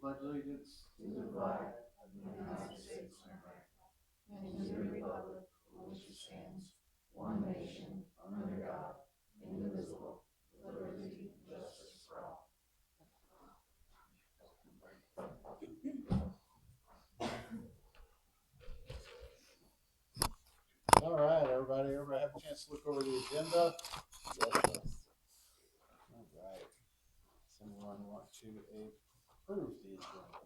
pledge allegiance to the flag of the United States of America and to the republic for which it stands, one nation, under God, indivisible, with liberty and justice for all. All right, everybody have a chance to look over the agenda? Yes. All right. Someone want to approve the agenda?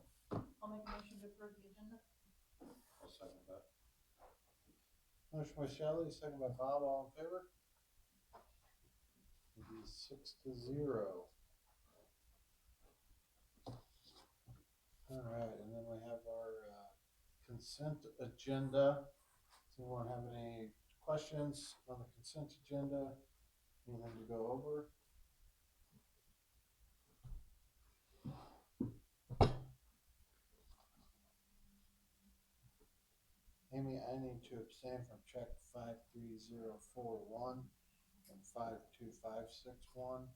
I'll make a motion to approve the agenda. I'll second that. Motion by Shelley, second by Bob, all in favor? It is 6-0. All right, and then we have our consent agenda. Does anyone have any questions on the consent agenda? Anything to go over? Amy, I need to abstain from check 53041 and 52561.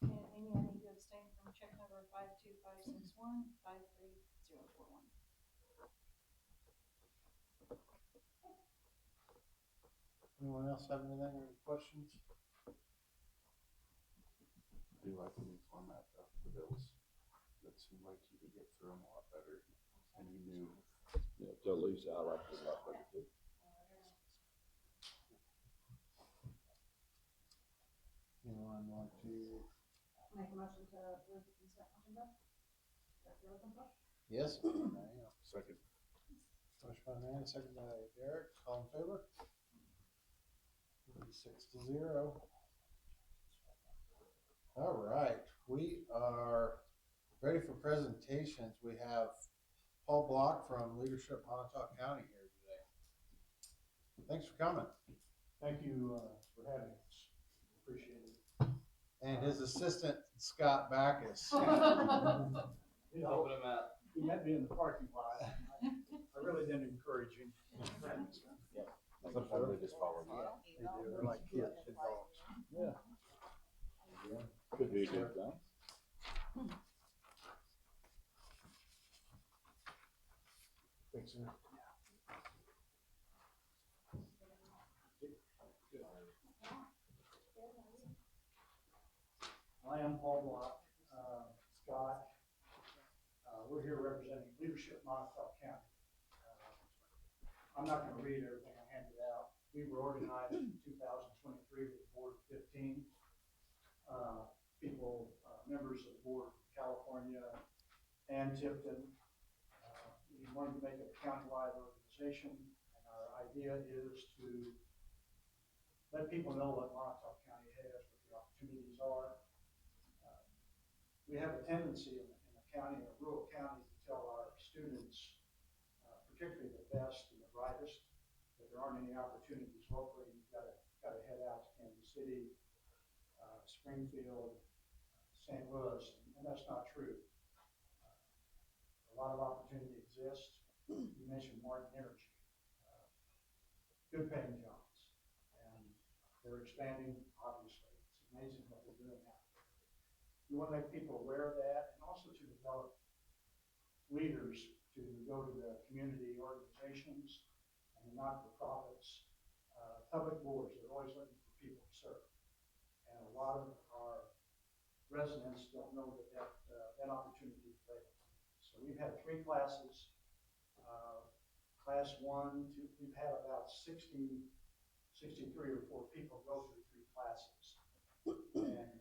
And Amy, I need to abstain from check number 52561, 53041. Anyone else have anything or any questions? I do like the new format of the bills. That seemed like you could get through them a lot better, and you knew. Yeah, to Lisa, I like it a lot better too. Anyone want to? Make a motion to approve the consent agenda. That's your open for? Yes. Second. Motion by Amanda, second by Derek. All in favor? 6-0. All right, we are ready for presentations. We have Paul Block from Leadership Montauk County here today. Thanks for coming. Thank you for having us. Appreciate it. And his assistant, Scott Backus. You know, he met me in the parking lot. I really didn't encourage him. Sometimes they just follow you. They do. They're like kids and dogs. Yeah. Could be a good thing. Fixing it. I am Paul Block. Scott. We're here representing Leadership Montauk County. I'm not going to read everything I handed out. We were organized in 2023 with a board of 15 people, members of the board from California and Tipton. We wanted to make it a county-wide organization, and our idea is to let people know what Montauk County has, what the opportunities are. We have a tendency in a county, in a rural county, to tell our students, particularly the best and the brightest, that there aren't any opportunities locally. You've got to head out to Kansas City, Springfield, St. Louis, and that's not true. A lot of opportunity exists. You mentioned Martin Energy, good paying jobs, and they're expanding, obviously. It's amazing what they're doing now. We want to make people aware of that, and also to develop leaders to go to the community organizations and the not-for-profits, public boards. They're always looking for people to serve. And a lot of our residents don't know that opportunity is available. So we've had 3 classes. Class 1, 2, we've had about 63 or 4 people go through 3 classes. And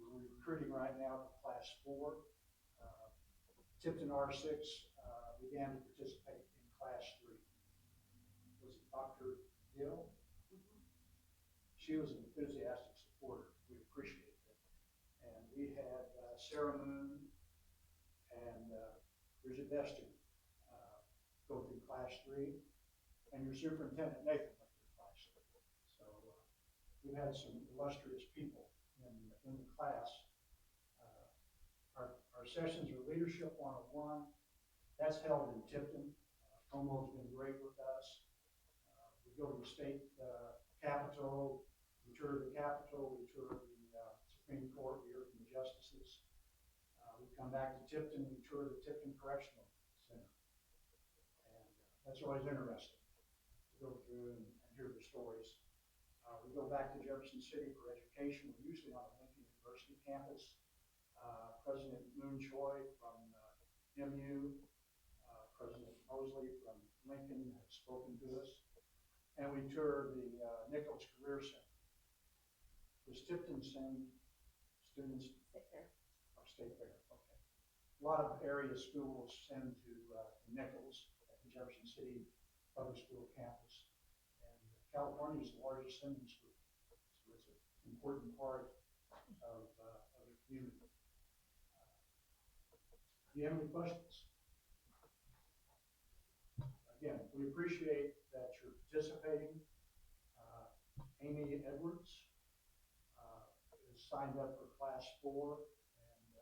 we're recruiting right now for class 4. Tipton R6 began to participate in class 3. Was it Dr. Gill? She was an enthusiastic supporter. We appreciated it. And we had Sarah Moon and Bridget Bester go through class 3. And your superintendent, Nathan, went through class 3. So we've had some illustrious people in the class. Our sessions are Leadership 101. That's held in Tipton. Tomo's been great with us. We go to the state capitol, we tour the capitol, we tour the Supreme Court, we hear from the justices. We come back to Tipton, we tour the Tipton Correctional Center. And that's always interesting to go through and hear the stories. We go back to Jefferson City for education. We're usually on the Lincoln University campus. President Moon Choi from MU, President Mosley from Lincoln have spoken to us. And we tour the Nichols Career Center. Does Tipton send students? State fair. Oh, State Fair, okay. A lot of area schools send to Nichols at the Jefferson City Public School campus. And California is the largest sending school, so it's an important part of the community. Do you have any questions? Again, we appreciate that you're participating. Amy Edwards is signed up for class 4, and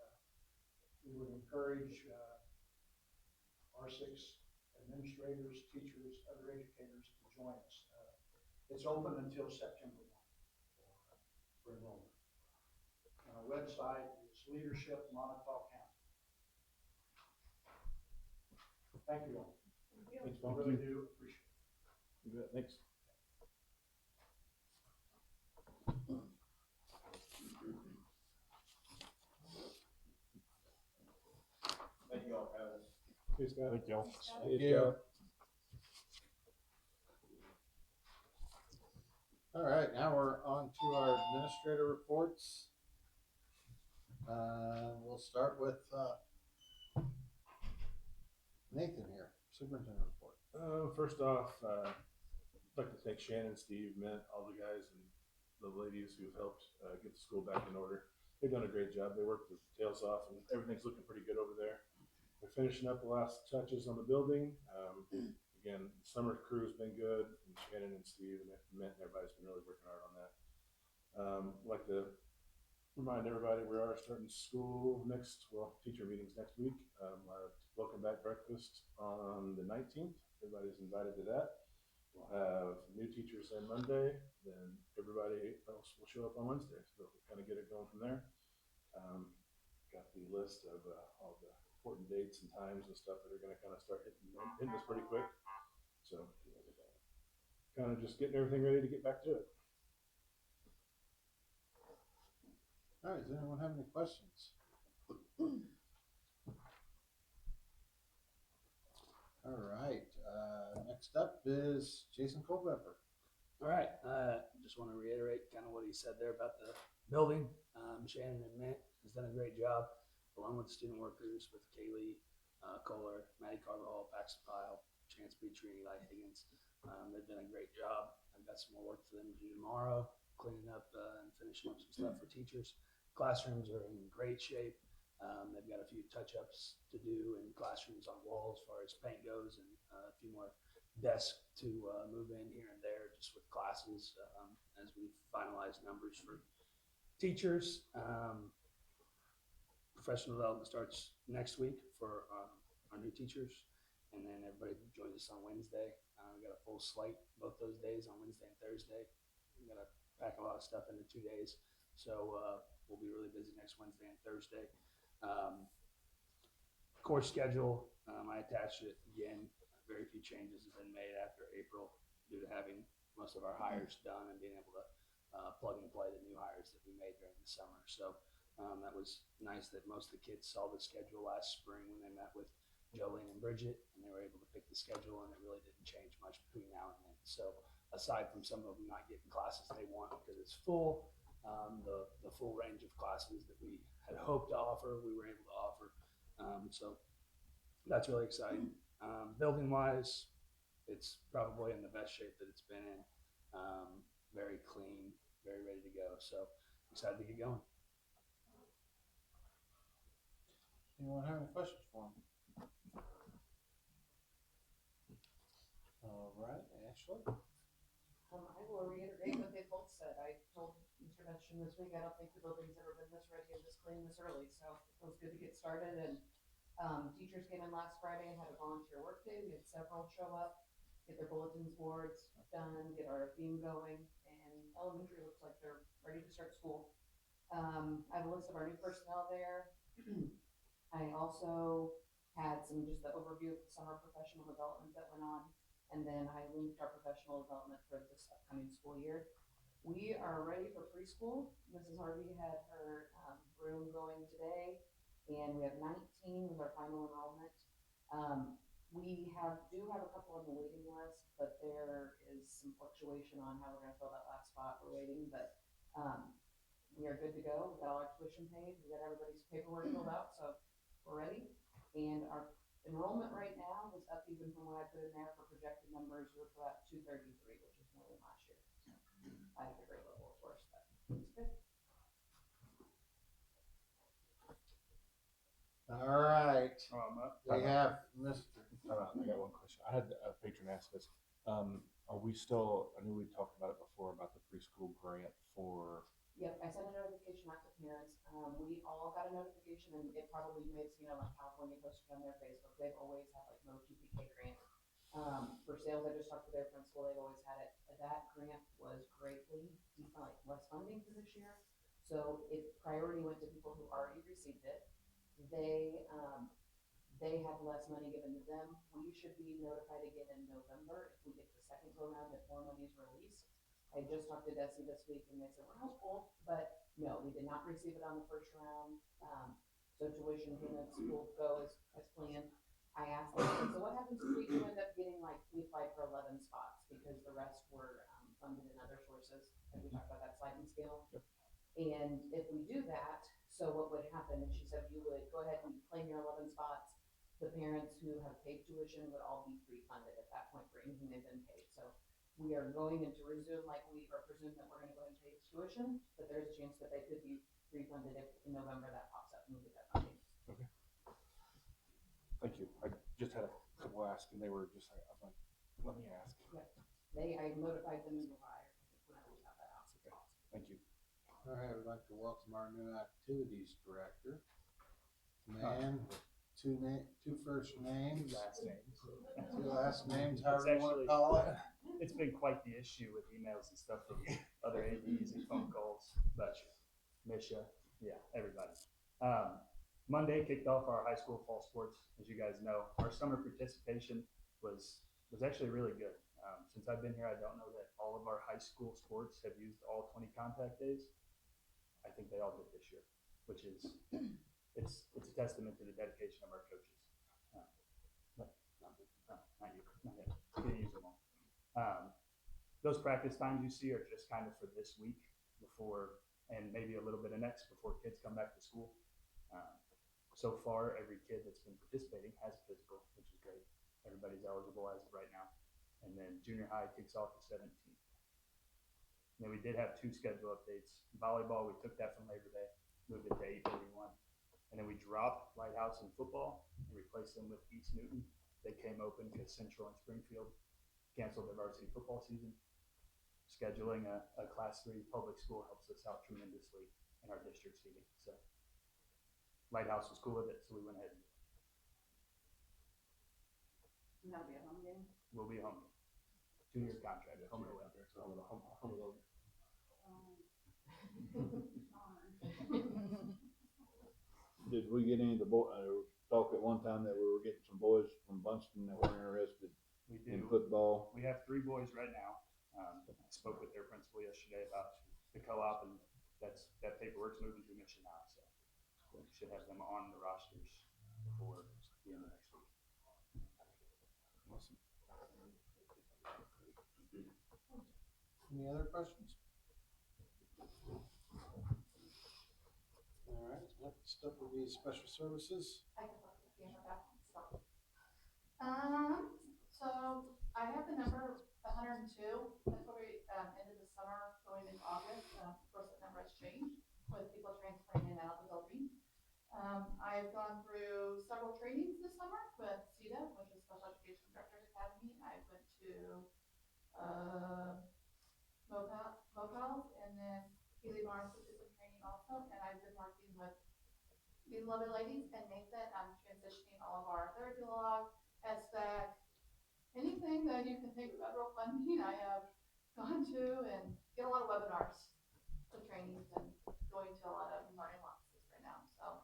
we would encourage R6 administrators, teachers, other educators to join us. It's open until September 1 for enrollment. And our website is Leadership Montauk County. Thank you all. Thank you. I really do appreciate it. You bet, thanks. Thank you all, guys. Thanks, Scott. Thank y'all. Thank you. All right, now we're on to our administrator reports. We'll start with Nathan here, superintendent report. First off, I'd like to thank Shannon, Steve, Mint, all the guys and the ladies who've helped get the school back in order. They've done a great job. They worked their tails off, and everything's looking pretty good over there. We're finishing up the last touches on the building. Again, summer crew's been good, and Shannon and Steve and Mint and everybody's been really working hard on that. I'd like to remind everybody we are starting school teacher meetings next week. Welcome back breakfast on the 19th. Everybody's invited to that. We'll have new teachers in Monday, then everybody else will show up on Wednesday. So we'll kind of get it going from there. Got the list of all the important dates and times and stuff that are going to kind of start hitting us pretty quick. So kind of just getting everything ready to get back to it. All right, does anyone have any questions? All right, next up is Jason Culpepper. All right, just want to reiterate kind of what he said there about the building. Shannon and Mint has done a great job, along with the student workers, with Kaylee Kohler, Maddie Carvajal, Paxton Pyle, Chance Petrie, Eli Higgins. They've done a great job. I've got some more work for them to do tomorrow, cleaning up and finishing up some stuff for teachers. Classrooms are in great shape. They've got a few touch-ups to do in classrooms on walls as far as paint goes, and a few more desks to move in here and there just with classes as we finalize numbers for teachers. Professional development starts next week for our new teachers, and then everybody joins us on Wednesday. We got a full slate both those days on Wednesday and Thursday. We got to pack a lot of stuff into 2 days, so we'll be really busy next Wednesday and Thursday. Course schedule, I attached it again. Very few changes have been made after April due to having most of our hires done and being able to plug and play the new hires that we made during the summer. So that was nice that most of the kids saw the schedule last spring when they met with Jolene and Bridget, and they were able to pick the schedule, and it really didn't change much between now and then. So aside from some of them not getting classes they want because it's full, the full range of classes that we had hoped to offer, we were able to offer. So that's really exciting. Building wise, it's probably in the best shape that it's been in. Very clean, very ready to go. So excited to get going. Anyone have any questions for him? All right, Ashley. I will reiterate what they both said. I told Mr. Mention this week, I don't think the building's ever been this ready and this clean this early, so it feels good to get started. And teachers came in last Friday and had a volunteer work day. We had several show up, get their bulletins boards done, get our theme going, and elementary looks like they're ready to start school. I have a list of our new personnel there. I also had some, just the overview of the summer professional development that went on. And then I linked our professional development for this upcoming school year. We are ready for preschool. Mrs. Harvey had her room going today, and we have 19 with our final enrollment. We do have a couple on the waiting list, but there is some fluctuation on how we're going to fill that last spot. We're waiting, but we are good to go. We got all our tuition paid. We got everybody's paperwork filled out, so we're ready. And our enrollment right now was up even from what I put in there for projected numbers. We're about 233, which is more than last year. So I have a great level, of course, but it's good. All right, we have Mr. I got one question. I had a patron ask us, are we still, I knew we talked about it before about the preschool grant for. Yep, I sent a notification out to parents. We all got a notification, and it probably, you may have seen on like California posted on their Facebook. They've always had like no TPK grant. For sales, I just talked to their principal. They've always had it. That grant was greatly like less funding for this year, so it priority went to people who already received it. They had less money given to them. We should be notified again in November if we get the second go round, if more money is released. I just talked to Desi this week, and they said we're hopeful, but no, we did not receive it on the first round. So tuition payments will go as planned. I asked them, I said, so what happens if we do end up getting like, we applied for 11 spots because the rest were funded in other sources, and we talked about that sliding scale. Yep. And if we do that, so what would happen? And she said you would go ahead and claim your 11 spots. The parents who have paid tuition would all be pre-funded at that point for anything they've been paid. So we are going into resume like we are presumed that we're going to go ahead and pay this tuition, but there's a chance that they could be refunded if in November that pops up and we get that funding. Okay. Thank you. I just had a couple ask, and they were just like, I was like, let me ask. Yeah. I notified them in July whenever we have that out. Okay. Thank you. All right, I'd like to welcome our new activities director. Man with two first names, Last names. two last names, however you want to call it. It's been quite the issue with emails and stuff from other ADs and phone calls, but Misha, yeah, everybody. Monday kicked off our high school fall sports, as you guys know. Our summer participation was actually really good. Since I've been here, I don't know that all of our high school sports have used all 20 contact days. I think they all did this year, which is it's a testament to the dedication of our coaches. Not you, not yet. We didn't use them all. Those practice times you see are just kind of for this week before, and maybe a little bit of next before kids come back to school. So far, every kid that's been participating has a physical, which is great. Everybody's eligible as of right now. And then junior high kicks off the 17th. And then we did have 2 schedule updates. Volleyball, we took that from Labor Day, moved it to 8:31. And then we dropped Lighthouse in football and replaced them with East Newton. They came open because Central and Springfield canceled their varsity football season. Scheduling a Class 3 public school helps us out tremendously in our district seating. So Lighthouse was cool with it, so we went ahead and And that'll be a home game. we'll be home. 2-year contract, home and away. Did we get any of the talk at one time that we were getting some boys from Bunston that were interested We in do. football? We have 3 boys right now. I spoke with their principal yesterday about the co-op, and that paperwork's moving through Mission now, so we should have them on the rosters before the end of next week. Awesome. Any other questions? All right, next up will be special services. I can talk to you about that. So I have the number 102. That's where we ended the summer going into August. Of course, that number has changed with people transferring in and out of the building. I've gone through several trainings this summer with CETA, which is Special Education Directors Academy. I went to Mopals and then Healy Barnes, which is some training also. And I've been working with these lovely ladies and Nathan. I'm transitioning all of our therapy log, SBAC, anything that you can take federal funding. I have gone to and get a lot of webinars, the trainings, and going going to a lot of learning offices right now. So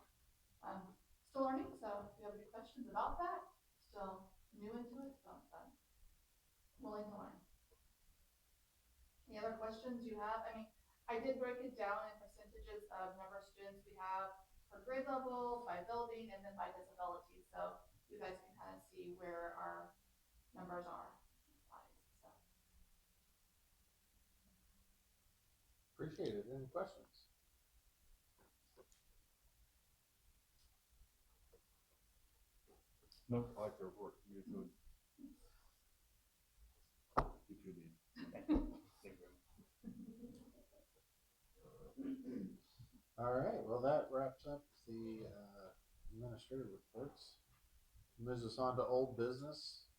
I'm still learning. So if you have any questions about that, still new into it, so I'm willing to learn. Any other questions you have? I mean, I did break it down in percentages of number of students we have per grade level, by building, and then by disability. So you guys can kind of see where our numbers are. So. Appreciate it. Any questions? No, I like their work. You do. You too, Dean. Thank you. Thank you very much. All right, well, that wraps up the administrative reports. Moves us on to old business.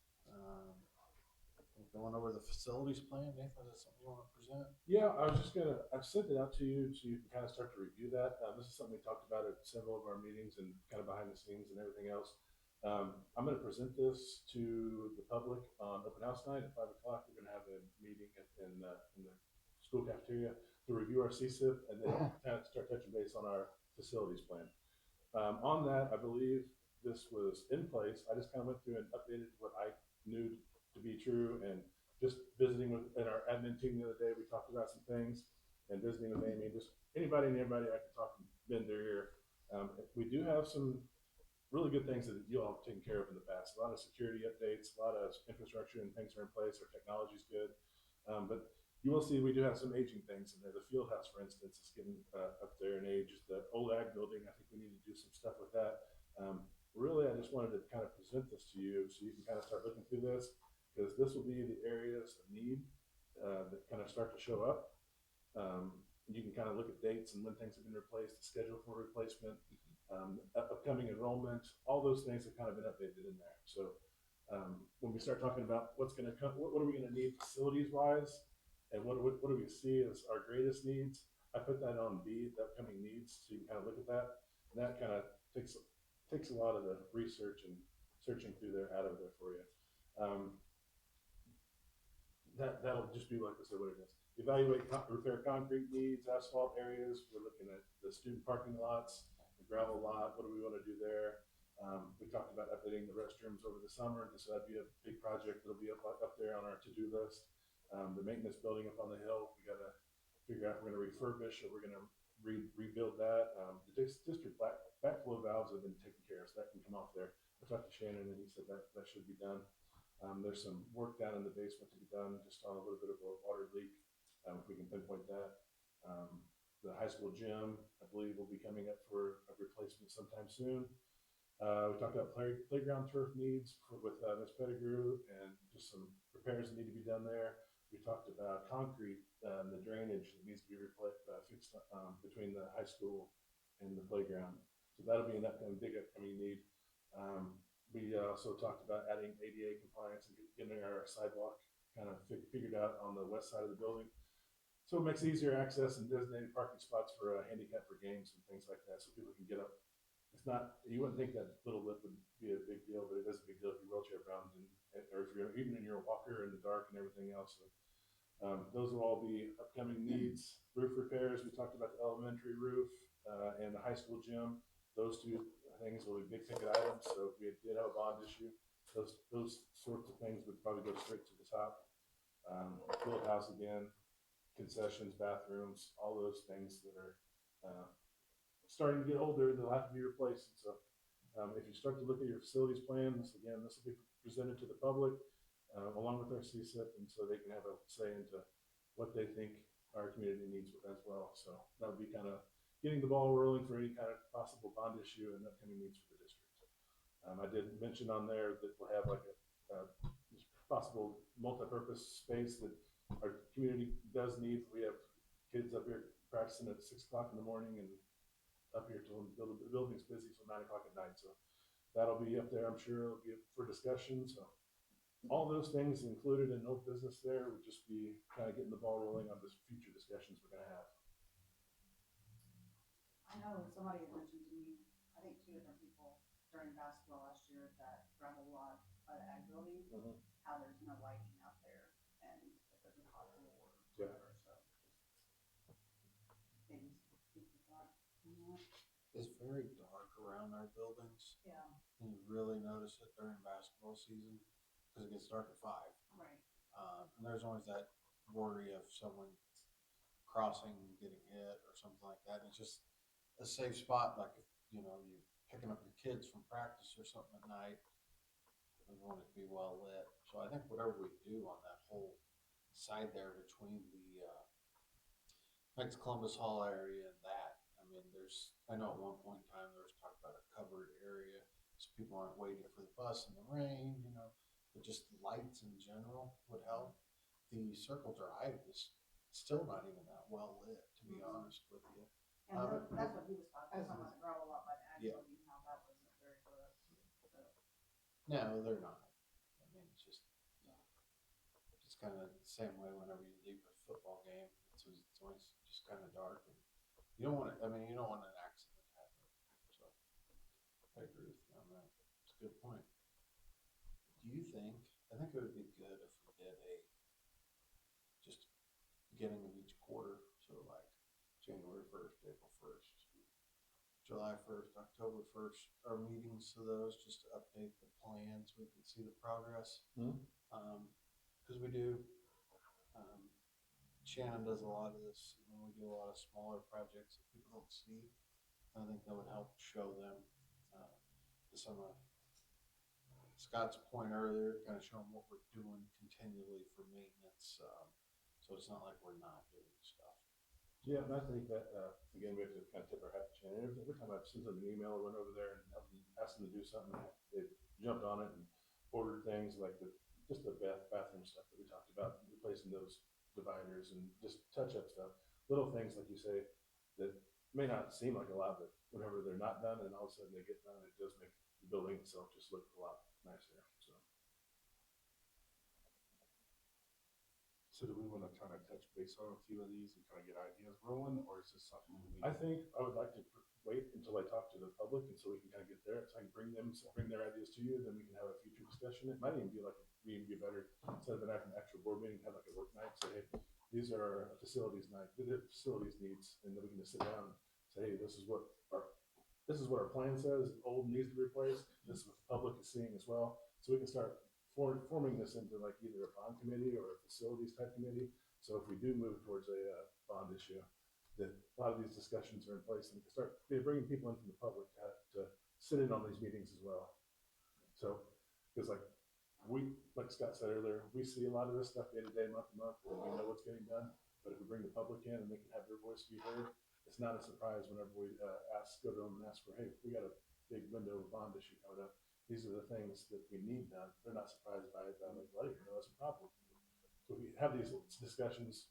Going over the facilities plan. Nathan, is that something you want to present? Yeah, I've sent it out to you so you can kind of start to review that. This is something we talked about at several of our meetings and kind of behind the scenes and everything else. I'm going to present this to the public on open house night at 5 o'clock. We're going to have a meeting in the school cafeteria to review our CSIP and then kind of start touching base on our facilities plan. On that, I believe this was in place. I just kind of went through and updated what I knew to be true, and just visiting with in our admin team the other day, we talked about some things, and visiting with Amy, just anybody and everybody I could talk to been their ear. We do have some really good things that you all have taken care of in the past. A lot of security updates, a lot of infrastructure and things are in place. Our technology is good, but you will see we do have some aging things in there. The field house, for instance, is getting up there in age. The old ag building, I think we need to do some stuff with that. Really, I just wanted to kind of present this to you so you can kind of start looking through this, because this will be the areas of need that kind of start to show up. You can kind of look at dates and when things have been replaced, the schedule for replacement, upcoming enrollment, all those things have kind of been updated in there. So when we start talking about what's going to come, what are we going to need facilities wise, and what do we see as our greatest needs, I put that on B, the upcoming needs, so you can kind of look at that. And that kind of takes a lot of the research and searching through there out of there for you. That'll just be like I said, what it is. Evaluate repair concrete needs, asphalt areas. We're looking at the student parking lots, the gravel lot. What do we want to do there? We talked about updating the restrooms over the summer, so that'd be a big project that'll be up there on our to-do list. The maintenance building up on the hill, we got to figure out if we're going to refurbish or we're going to rebuild that. The district backflow valves have been taken care of, so that can come off there. I talked to Shannon and he said that should be done. There's some work down in the basement to be done, just on a little bit of a water leak, if we can pinpoint that. The high school gym, I believe, will be coming up for a replacement sometime soon. We talked about playground turf needs with Ms. Pettigrew, and just some repairs that need to be done there. We talked about concrete, the drainage that needs to be fixed between the high school and the playground. So that'll be an big upcoming need. We also talked about adding ADA compliance and getting our sidewalk kind of figured out on the west side of the building. So it makes easier access and designated parking spots for handicap for games and things like that, so people can get up. It's not, you wouldn't think that little lip would be a big deal, but it is a big deal if you're wheelchair bound, or if you're even in your walker in the dark and everything else. So, those will all be upcoming needs. Roof repairs, we talked about the elementary roof and the high school gym. Those two things will be big ticket items. So if we did have a bond issue, those sorts of things would probably go straight to the top. Field house again, concessions, bathrooms, all those things that are starting to get older, they'll have to be replaced. And so if you start to look at your facilities plan, this will be presented to the public along with our CSIP, and so they can have a say into what they think our community needs as well. So that would be kind of getting the ball rolling for any kind of possible bond issue and upcoming needs for the district. I did mention on there that we'll have like a possible multi-purpose space that our community does need. We have kids up here practicing at 6 o'clock in the morning and up here till the building's busy till 9 o'clock at night. So that'll be up there. I'm sure it'll be up for discussion. So all those things included in no business there would just be kind of getting the ball rolling on this future discussions we're going to have. I know somebody had mentioned to me, I think 2 different people during basketball last year, that gravel lot by the ag building, how there's no lighting out there, and if there's a pothole or whatever, so just maybe speak with is very dark around our buildings. Yeah, And you really notice it during basketball season, because it gets dark at 5. right. And there's always that worry of someone crossing and getting hit or something like that. And it's just a safe spot, like if, you know, you're picking up your kids from practice or something at night, we want it to be well lit. So I think whatever we do on that whole side there between the Knights Columbus Hall area and that, I mean, I know at one point in time there was talk about a covered area so people aren't waiting for the bus in the rain, you know, but just lights in general would help. The Circle Drive is still not even that well lit, to be honest with you. And that's what he was talking about, the gravel lot by the ag Yeah. building, how that wasn't very good, so. No, they're not. I mean, it's kind of the same way whenever you leave a football game. It's always just kind of dark, and you don't want it. I mean, you don't want an accident to happen. So I agree with you on that. It's a good point. Do you think? I think it would be good if we did just beginning of each quarter. So like January 1st, April 1st, July 1st, October 1st, our meetings to those, just to update the plans. We can see the progress. Because we do. Shannon does a lot of this, and we do a lot of smaller projects that people don't see. I think that would help show them to some of Scott's point earlier, kind of show them what we're doing continually for maintenance. So it's not like we're not doing stuff. Yeah, and I think that, again, we have to kind of tip our hat to Shannon. Every time I've sent them an email or went over there and asked them to do something, they jumped on it and ordered things like just the bathroom stuff that we talked about, replacing those dividers and just touch-up stuff. Little things, like you say, that may not seem like a lot, but whenever they're not done and all of a sudden they get done, it does make the building itself just look a lot nicer. So do we want to kind of touch base on a few of these and kind of get ideas rolling, or is this something we? I think I would like to wait until I talk to the public, and so we can kind of get there, so I can bring their ideas to you, then we can have a future discussion. It might even be better, instead of an actual board meeting, have like a work night, say, hey, these are our facilities night, the facilities needs, and then we can just sit down and say, hey, this is what our plan says, old needs to be replaced, this is what the public is seeing as well, so we can start forming this into like either a bond committee or a facilities type committee. So if we do move towards a bond issue, that a lot of these discussions are in place and we can start bringing people in from the public to sit in on these meetings as well. So, because like Scott said earlier, we see a lot of this stuff day to day, month to month, and we know what's getting done. But if we bring the public in and they can have their voice be heard, it's not a surprise whenever we go to them and ask for, hey, we got a big window of bond issue coming up. These are the things that we need done. They're not surprised by it. They're like, well, I didn't know that's a problem. So if we have these discussions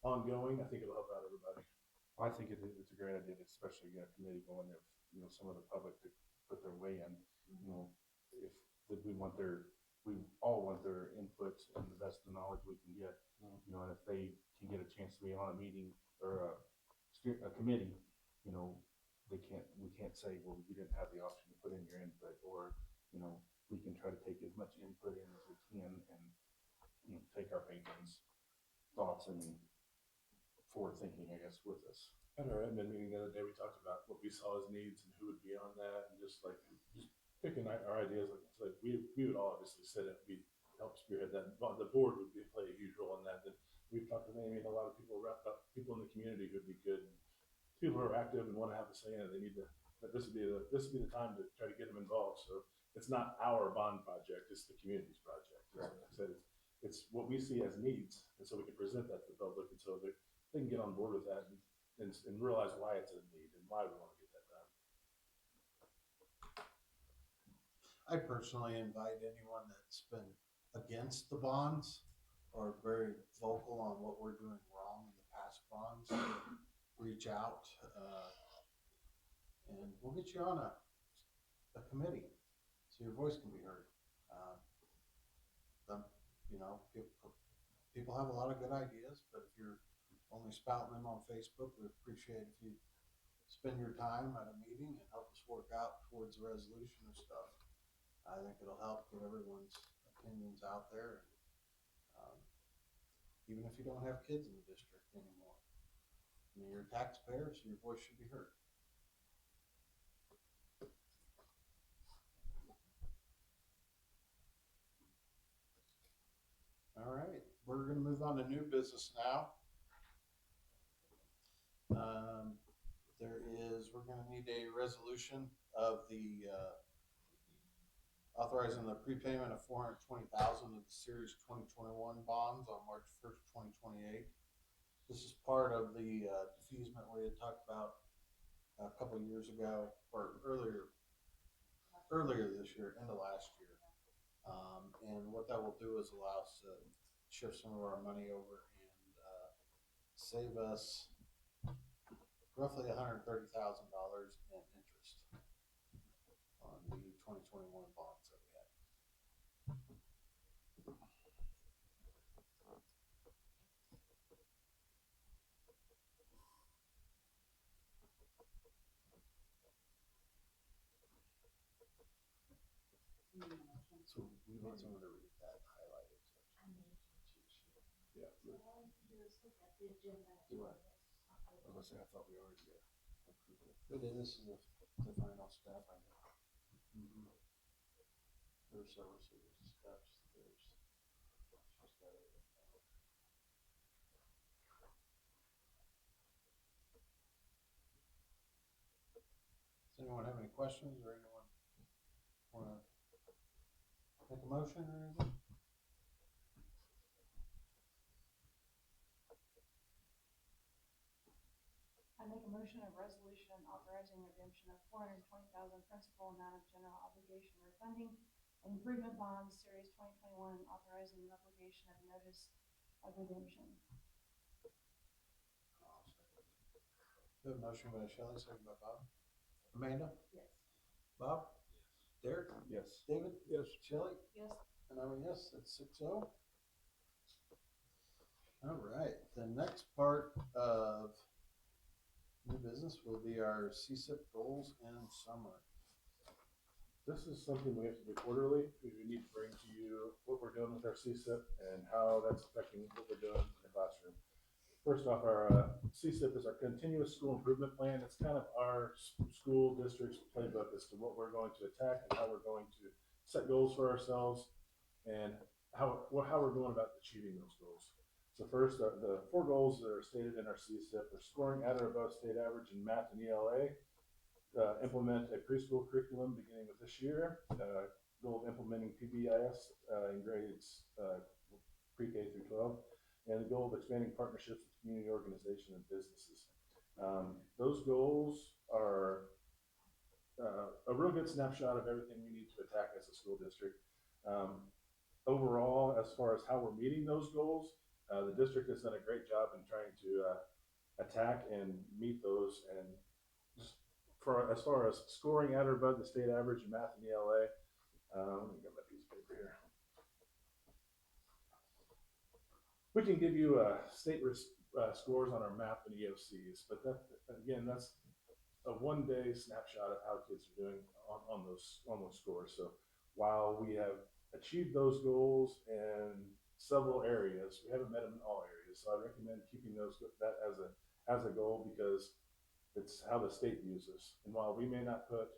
ongoing, I think it'll help out everybody. I think it's a great idea, especially get a committee going if, some of the public to put their way in, if we all want their input and the best of knowledge we can get, and if they can get a chance to be on a meeting or a committee, we can't say, well, you didn't have the option to put in your input, or, we can try to take as much input in as we can and, take our patrons' thoughts and forward thinking, I guess, with us. At our admin meeting the other day, we talked about what we saw as needs and who would be on that, and just picking our ideas. Like we would all obviously sit and we help spearhead that. The board would play a huge role in that. Then we've talked with Amy and a lot of people in the community who'd be good. People who are active and want to have a say in it. They need to. But this would be the time to try to get them involved. So it's not our bond project; it's the community's project. Right. Like I said, it's what we see as needs, and so we can present that to the public, and so they can get on board with that and realize why it's a need and why we want to get that done. I personally invite anyone that's been against the bonds or very vocal on what we're doing wrong in the past bonds to reach out, and we'll get you on a committee so your voice can be heard. People have a lot of good ideas, but if you're only spouting them on Facebook, we appreciate if you spend your time at a meeting and help us work out towards a resolution of stuff. I think it'll help get everyone's opinions out there. And, even if you don't have kids in the district anymore, I mean, you're a taxpayer, so your voice should be heard. we're gonna move on to new business now. We're gonna need a resolution of the, authorizing the prepayment of $420,000 of the Series 2021 bonds on March 1st, 2028. This is part of the defeasance we had talked about a couple years ago, or earlier this year, end of last year. And what that will do is allow us to shift some of our money over and save us roughly $130,000 in interest on the 2021 bonds that we had. So we want someone to read that highlighted section. Yeah. Do what? I was gonna say, I thought we already approved it. We did. This is the final step, I know. Mm-hmm. There's several series of steps. She's got it written out. Does anyone have any questions, or anyone wanna make a motion or anything? I make a motion of resolution authorizing redemption of $420,000 principal amount of general obligation refunding and improvement bonds, Series 2021, authorizing the publication of notice of redemption. I'll second it. We have a motion by Shelley, second by Bob. Amanda? Yes. Bob? Derek? Yes. David? Yes. Shelley? Yes. And I'm a yes, that's 6-0. All right, the next part of new business will be our CSIP goals and summary. This is something we have to do quarterly. We need to bring to you what we're doing with our CSIP and how that's affecting what we're doing in the classroom. First off, our CSIP is our continuous school improvement plan. It's kind of our school district's playbook as to what we're going to attack and how we're going to set goals for ourselves and how we're going about achieving those goals. So first, the 4 goals that are stated in our CSIP are scoring at or above state average in math and ELA, implement a preschool curriculum beginning with this year, goal of implementing PBIS in grades pre-K through 12, and the goal of expanding partnerships with community organizations and businesses. Those goals are a real good snapshot of everything we need to attack as a school district. Overall, as far as how we're meeting those goals, the district has done a great job in trying to attack and meet those. And as far as scoring at or above the state average in math and ELA, let me get my piece of paper here. We can give you state scores on our MAP and EOCs, but that's a one-day snapshot of how kids are doing on those scores. So while we have achieved those goals in several areas, we haven't met them in all areas. So I recommend keeping that as a goal because it's how the state views us. And while we may not put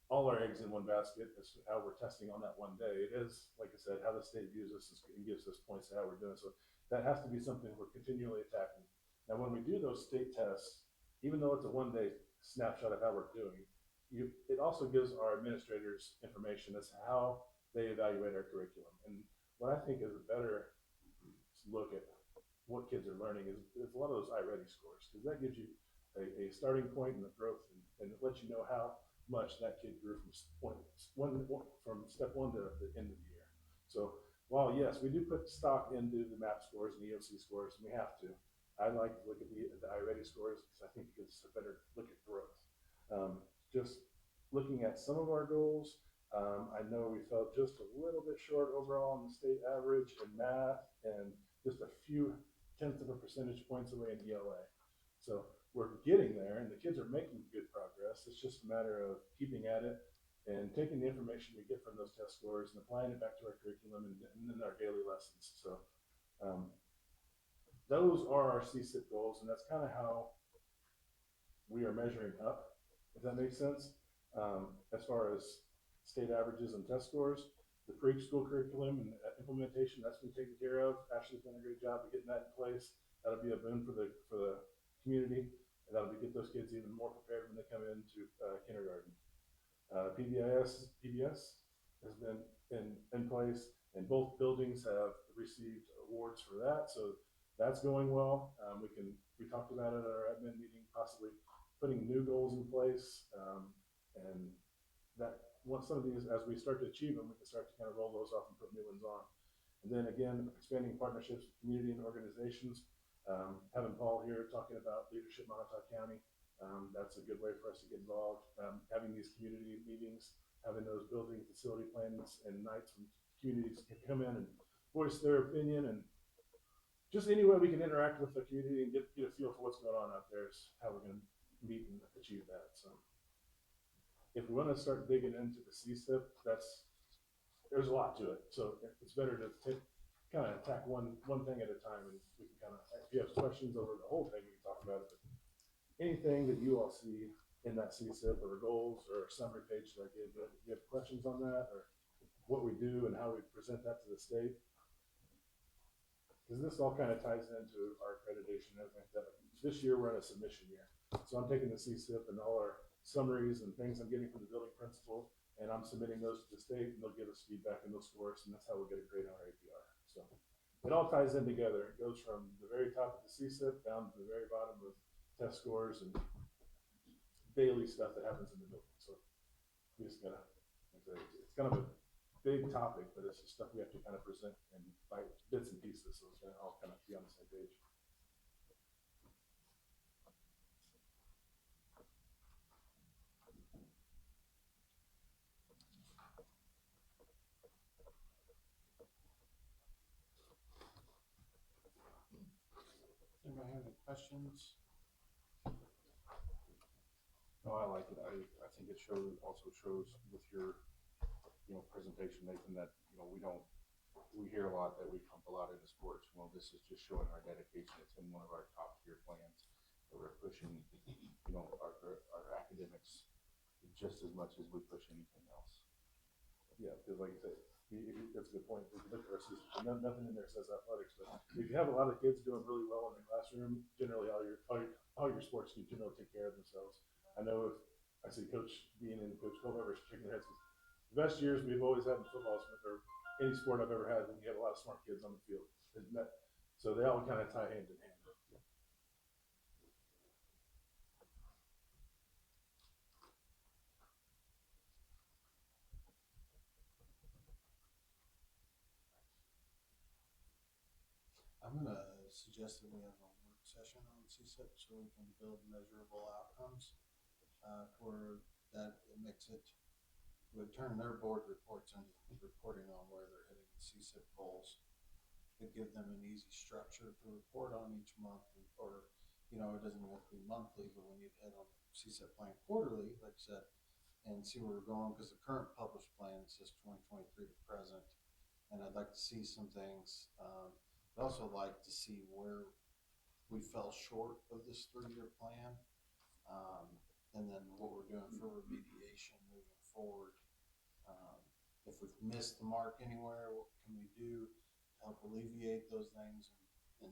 all our eggs in one basket as to how we're testing on that one day, it is, like I said, how the state views us and gives us points to how we're doing. So that has to be something we're continually attacking. Now, when we do those state tests, even though it's a one-day snapshot of how we're doing, it also gives our administrators information as to how they evaluate our curriculum. And what I think is a better look at what kids are learning is a lot of those iReady scores, because that gives you a starting point in the growth and it lets you know how much that kid grew from step 1 to the end of the year. So while yes, we do put stock into the MAP scores and EOC scores, and we have to, I like to look at the iReady scores because I think it gives us a better look at growth. Just looking at some of our goals, I know we fell just a little bit short overall on the state average in math and just a few tenths of a percentage points away in ELA. So we're getting there and the kids are making good progress. It's just a matter of keeping at it and taking the information we get from those test scores and applying it back to our curriculum and then our daily lessons. So those are our CSIP goals, and that's kind of how we are measuring up, if that makes sense. As far as state averages and test scores, the pre-school curriculum and implementation, that's been taken care of. Ashley's done a great job of getting that in place. That'll be a boon for the community, and that'll get those kids even more prepared when they come into kindergarten. PBS has been in place, and both buildings have received awards for that. So that's going well. We talked about it at our admin meeting, possibly putting new goals in place, and that once some of these, as we start to achieve them, we can start to kind of roll those off and put new ones on. And then again, expanding partnerships with community and organizations. Having Paul here talking about leadership in Montauk County, that's a good way for us to get involved. Having these community meetings, having those building facility plans and nights when communities can come in and voice their opinion, and just any way we can interact with the community and get a feel for what's going on out there is how we're going to meet and achieve that. So if we want to start digging into the CSIP, there's a lot to it. So it's better to kind of attack one thing at a time, and we can kind of, if you have questions over the whole thing, we can talk about it. But anything that you all see in that CSIP or goals or summary page that I gave, do you have questions on that, or what we do and how we present that to the state? Because this all kind of ties into our accreditation and everything. This year we're in a submission year, so I'm taking the CSIP and all our summaries and things I'm getting from the building principal, and I'm submitting those to the state, and they'll give us feedback and they'll score us, and that's how we'll get a grade on our APR. So it all ties in together. It goes from the very top of the CSIP down to the very bottom of test scores and daily stuff that happens in the building. So we just gotta, it's kind of a big topic, but it's just stuff we have to kind of present in by bits and pieces, so it's gonna all kind of be on the same page. Anybody have any questions? No, I like it. I think it also shows with your, presentation, Nathan, that, we hear a lot that we pump a lot into sports. Well, this is just showing our dedication. It's in one of our top tier plans that we're pushing, our academics just as much as we push anything else. Yeah, because like you said, that's a good point. If you look at our system, nothing in there says athletics, but if you have a lot of kids doing really well in the classroom, generally all your sports teams generally take care of themselves. I know if I see Coach Bean and Coach Culver shaking their heads, the best years we've always had in football or any sport I've ever had when you have a lot of smart kids on the field. So they all kind of tie hand in hand. I'm gonna suggest that we have a work session on CSIP so we can build measurable outcomes for that. It makes it, would turn their board reports into reporting on where they're hitting the CSIP goals. It'd give them an easy structure to report on each month, or it doesn't have to be monthly, but we need to hit on the CSIP plan quarterly, like I said, and see where we're going, because the current published plan says 2023 to present, and I'd like to see some things. I'd also like to see where we fell short of this 3-year plan, and then what we're doing for remediation moving forward. If we've missed the mark anywhere, what can we do to help alleviate those things and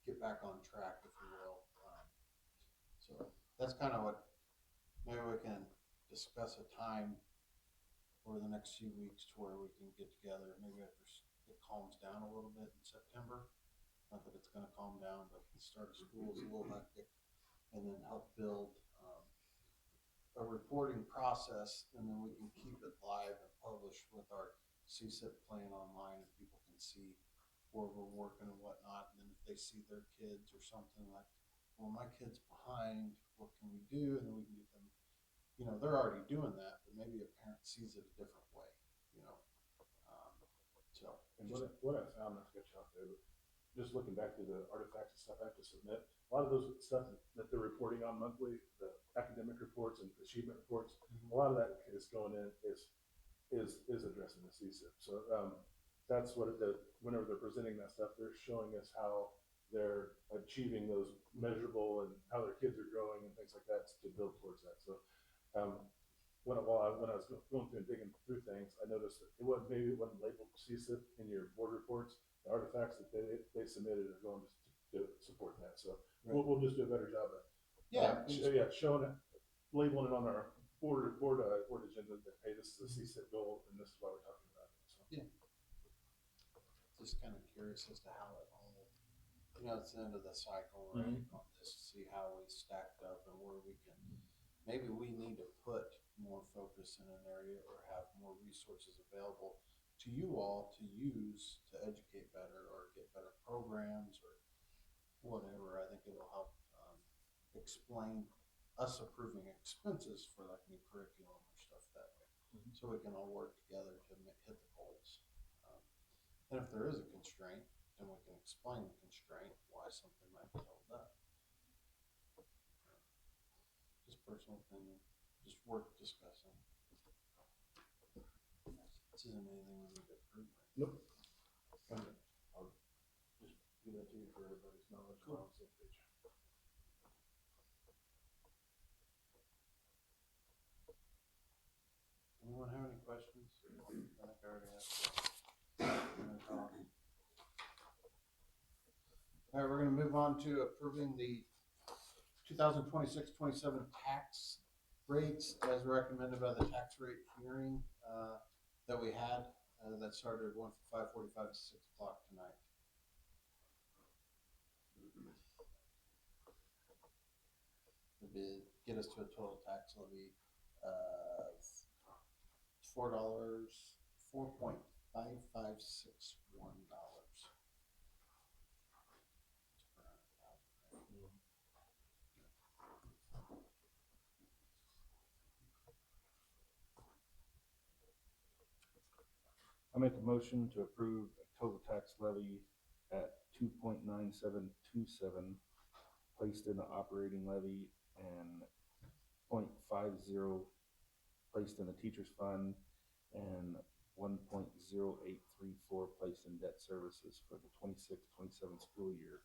get back on track, if you will. So that's kind of what, maybe we can discuss a time over the next few weeks to where we can get together, maybe after it calms down a little bit in September. Not that it's going to calm down, but the start of school is a little hectic, and then help build a reporting process, and then we can keep it live and published with our CSIP plan online, and people can see where we're working and whatnot. And then if they see their kids or something like, well, my kid's behind, what can we do? And then we can get them, they're already doing that, but maybe a parent sees it a different way, so. And what I found, not to get you off there, but just looking back to the artifacts and stuff I have to submit, a lot of those stuff that they're reporting on monthly, the academic reports and achievement reports, a lot of that is going in is addressing the CSIP. So that's what whenever they're presenting that stuff, they're showing us how they're achieving those measurable and how their kids are growing and things like that to build towards that. So when I was going through and digging through things, I noticed that it wasn't labeled CSIP in your board reports. The artifacts that they submitted are going to support that. So we'll just do a better job of showing it, labeling it on our board agenda that, hey, this is a CSIP goal and this is why we're talking about it. So. Yeah. Just kind of curious as to how it all, it's the end of the cycle, right? On this, see how we stacked up and where we can, maybe we need to put more focus in an area or have more resources available to you all to use to educate better or get better programs or whatever. I think it'll help explain us approving expenses for like new curriculum or stuff that way. So we can all work together to hit the goals. And if there is a constraint, then we can explain the constraint, why something might be held up. Just personal opinion, just worth discussing. This isn't anything we need to approve. Right? Nope. I'll just give that to you for everybody's knowledge. Cool. On the same page. Anyone have any questions? I think I already asked. All right, we're going to move on to approving the 2026-27 tax rates as recommended by the tax rate hearing that we had that started at 5:45 to 6 o'clock tonight. It'd get us to a total tax levy of $4.5561. I make a motion to approve a total tax levy at 2.9727 placed in the operating levy and 0.50 placed in the teacher's fund and 1.0834 placed in debt services for the 26-27 school year.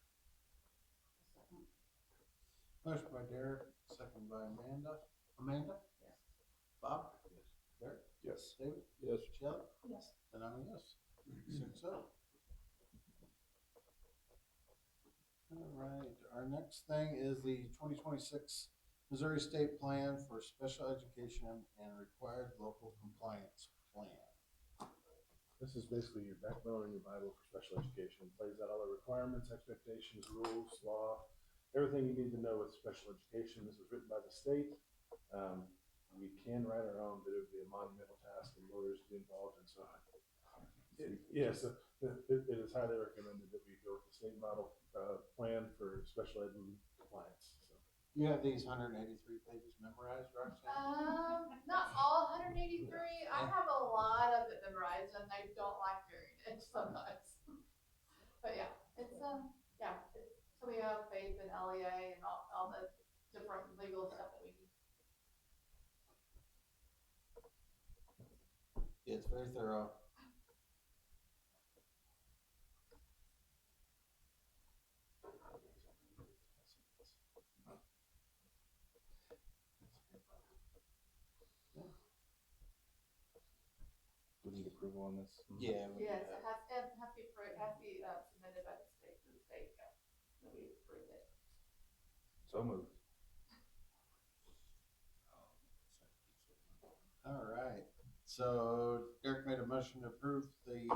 Motion by Derek, second by Amanda. Amanda? Yes. Bob? Yes. Derek? Yes. David? Yes. Shelley? Yes. And I'm a yes. 6-0. All right, our next thing is the 2026 Missouri State Plan for Special Education and Required Local Compliance Plan. This is basically your backbone and your Bible for special education. It plays out all the requirements, expectations, rules, law, everything you need to know with special education. This was written by the state. We can write our own, but it would be a monumental task and lawyers to be involved in. So, it is highly recommended that we go with the state model plan for special ed and compliance. So. You have these 183 pages memorized, Roxanne? Not all 183. I have a lot of it memorized, and I don't like hearing it sometimes. But yeah, it's so we have faith in LEA and all the different legal stuff that we need. Yeah, it's very thorough. Do we need approval on this? Yeah. Yes, it has to be submitted by the state to the state. That we approve it. So moved. All right. So Derek made a motion to approve the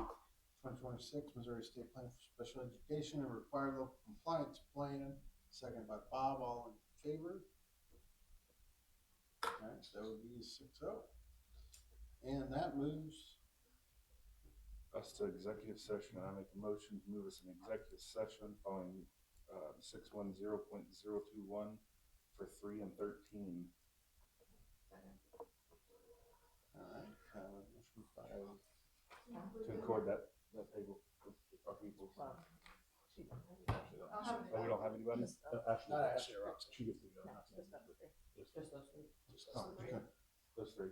2026 Missouri State Plan for Special Education and Required Local Compliance Plan. Second by Bob. All in favor? All right, so that would be 6-0. And that moves us to executive session, and I make a motion to move us in executive session following 610.021 for 3 and 13. all right. Motion by To record that table with our people. I'll have Oh, we don't have anybody? Ashley, Not Ashley, Roxanne. she gets to go. okay. Those three.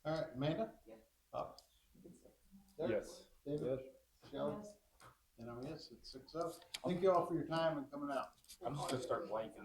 All right, Amanda? Yeah. Bob? Derek? Yes. David? Yes. Shelley? Yes. And I'm a yes, it's 6-0. Thank you all for your time and coming out. I'm just gonna start blanking.